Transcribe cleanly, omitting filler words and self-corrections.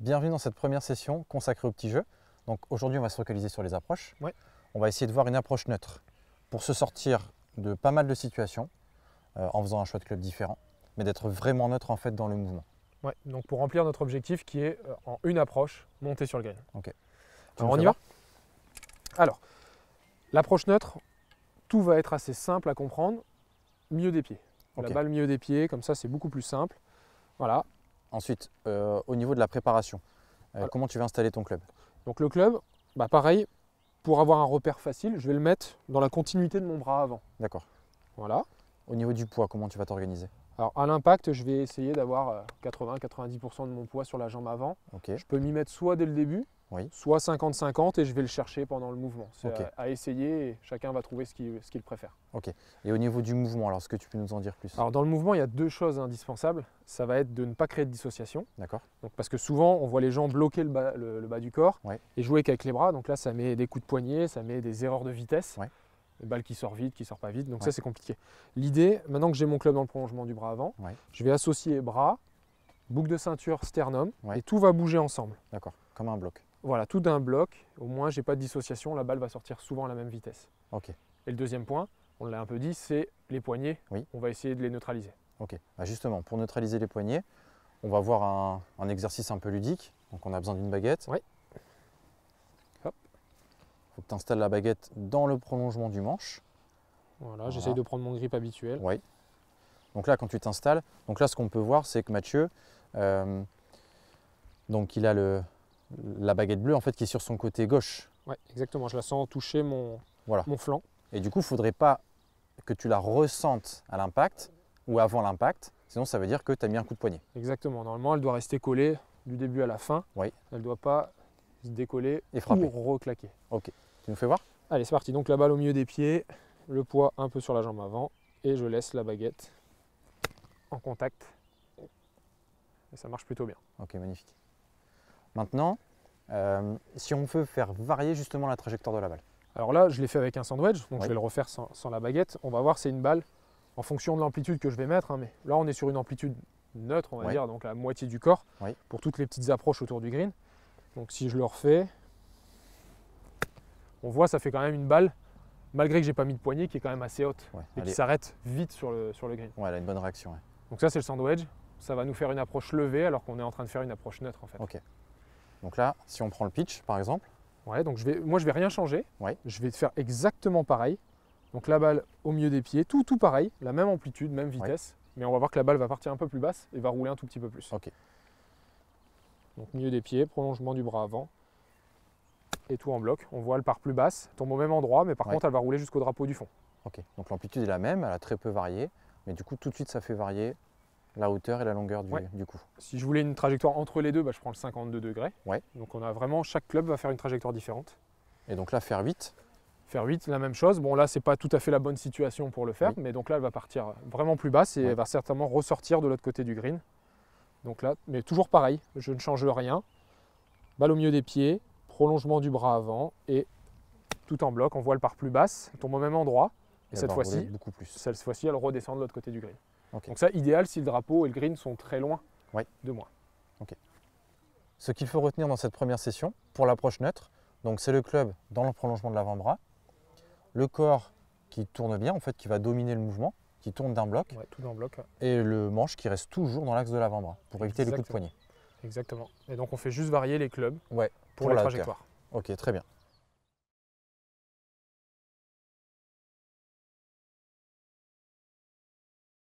Bienvenue dans cette première session consacrée au petit jeu. Donc aujourd'hui, on va se focaliser sur les approches. Ouais. On va essayer de voir une approche neutre pour se sortir de pas mal de situations en faisant un choix de club différent, mais d'être vraiment neutre en fait dans le mouvement. Ouais, donc pour remplir notre objectif qui est en une approche, monter sur le green. Ok. Alors on y va. Alors, l'approche neutre, tout va être assez simple à comprendre. Milieu des pieds. Ok. La balle milieu des pieds, comme ça c'est beaucoup plus simple. Voilà. Ensuite, au niveau de la préparation, Voilà. comment tu vas installer ton club? Donc le club, pareil, pour avoir un repère facile, je vais le mettre dans la continuité de mon bras avant. D'accord. Voilà. Au niveau du poids, comment tu vas t'organiser? Alors à l'impact, je vais essayer d'avoir 80-90% de mon poids sur la jambe avant. Ok. Je peux m'y mettre soit dès le début, Oui. soit 50-50 et je vais le chercher pendant le mouvement. C'est Ok. à essayer et chacun va trouver ce qu'il préfère. Ok. Et au niveau du mouvement, alors est-ce que tu peux nous en dire plus? Alors dans le mouvement, il y a deux choses indispensables. Ça va être de ne pas créer de dissociation. D'accord. Donc, parce que souvent, on voit les gens bloquer le bas du corps Ouais. et jouer qu'avec les bras. Donc là, ça met des coups de poignet, ça met des erreurs de vitesse. Ouais. Une balle qui sort vite, qui sort pas vite. Donc Ouais. ça, c'est compliqué. L'idée, maintenant que j'ai mon club dans le prolongement du bras avant, Ouais. je vais associer bras, boucle de ceinture, sternum Ouais. et tout va bouger ensemble. D'accord. Comme un bloc. Voilà, tout d'un bloc. Au moins, j'ai pas de dissociation. La balle va sortir souvent à la même vitesse. Ok. Et le deuxième point, on l'a un peu dit, c'est les poignets. Oui. On va essayer de les neutraliser. Ok. Justement, pour neutraliser les poignets, on va voir un exercice un peu ludique. Donc on a besoin d'une baguette. Oui. Hop. Il faut que tu installes la baguette dans le prolongement du manche. Voilà, j'essaye de prendre mon grip habituel. Oui. Donc là, quand tu t'installes, donc là, ce qu'on peut voir, c'est que Mathieu, donc il a la baguette bleue en fait qui est sur son côté gauche. Ouais, exactement. Je la sens toucher Voilà. mon flanc. Et du coup, il ne faudrait pas que tu la ressentes à l'impact ou avant l'impact, sinon ça veut dire que tu as mis un coup de poignet. Exactement. Normalement, elle doit rester collée du début à la fin. Oui. Elle ne doit pas se décoller Et frapper. ou reclaquer. Ok. Tu nous fais voir? Allez, c'est parti. Donc la balle au milieu des pieds, le poids un peu sur la jambe avant et je laisse la baguette en contact. Et ça marche plutôt bien. Ok, magnifique. Maintenant, si on veut faire varier justement la trajectoire de la balle. Alors là, je l'ai fait avec un sandwich, donc Oui. je vais le refaire sans la baguette. On va voir, c'est une balle en fonction de l'amplitude que je vais mettre. Mais là, on est sur une amplitude neutre, on va Oui. dire, donc la moitié du corps, Oui. pour toutes les petites approches autour du green. Donc si je le refais, on voit, ça fait quand même une balle, malgré que j'ai pas mis de poignée, qui est quand même assez haute Ouais, et elle qui est- s'arrête vite sur le green. ouais, elle a une bonne réaction. Ouais. Donc ça, c'est le sandwich. Ça va nous faire une approche levée alors qu'on est en train de faire une approche neutre en fait. Ok. Donc là, si on prend le pitch par exemple, Ouais, donc moi je vais rien changer. Ouais. Je vais faire exactement pareil. Donc la balle au milieu des pieds, tout pareil, la même amplitude, même vitesse. Mais on va voir que la balle va partir un peu plus basse et va rouler un tout petit peu plus. ok. Donc milieu des pieds, prolongement du bras avant. Et tout en bloc. On voit elle part plus basse, tombe au même endroit, mais par Ouais. contre elle va rouler jusqu'au drapeau du fond. Ok. Donc l'amplitude est la même, elle a très peu varié, mais du coup tout de suite ça fait varier la hauteur et la longueur Ouais. du coup. Si je voulais une trajectoire entre les deux, je prends le 52 degrés. Ouais. Donc on a vraiment, chaque club va faire une trajectoire différente. Et donc là, faire 8. Faire 8, la même chose. Bon là, c'est pas tout à fait la bonne situation pour le faire, Oui. mais donc là, elle va partir vraiment plus basse et Ouais. elle va certainement ressortir de l'autre côté du green. Donc là, mais toujours pareil, je ne change rien. Balle au milieu des pieds, prolongement du bras avant et tout en bloc. On voit elle part plus basse, elle tombe au même endroit. Et Elle cette va rouler fois-ci, beaucoup plus. elle redescend de l'autre côté du green. Ok. Donc ça, idéal si le drapeau et le green sont très loin Ouais. de moi. Ce qu'il faut retenir dans cette première session, pour l'approche neutre, donc c'est le club dans le prolongement de l'avant-bras, le corps qui tourne bien, en fait, qui va dominer le mouvement, qui tourne d'un bloc, Ouais, tout en bloc. et le manche qui reste toujours dans l'axe de l'avant-bras, pour éviter les coups de Exactement. poignet. Exactement. Et donc on fait juste varier les clubs Ouais, pour pour les la trajectoires. Ok, très bien.